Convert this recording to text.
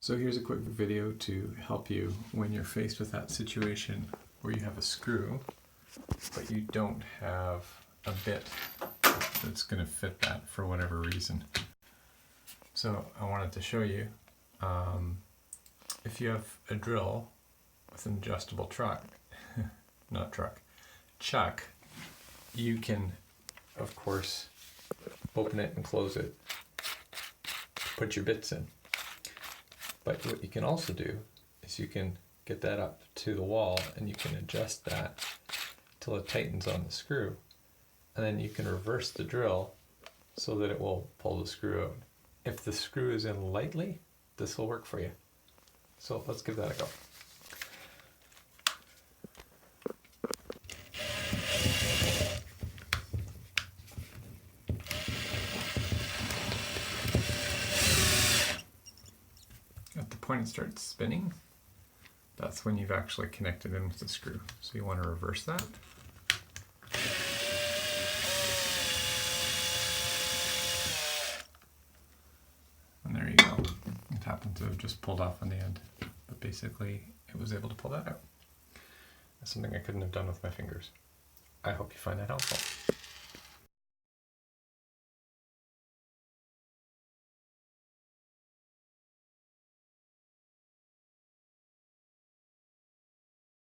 So here's a quick video to help you when you're faced with that situation where you have a screw, but you don't have a bit that's going to fit that for whatever reason. So I wanted to show you, if you have a drill with an adjustable chuck, you can, of course, open it and close it, put your bits in. But what you can also do is you can get that up to the wall and you can adjust that till it tightens on the screw. And then you can reverse the drill so that it will pull the screw out. If the screw is in lightly, this will work for you. So let's give that a go. At the point it starts spinning, that's when you've actually connected in with the screw. So you want to reverse that. And there you go. It happened to have just pulled off on the end, but basically it was able to pull that out. That's something I couldn't have done with my fingers. I hope you find that helpful.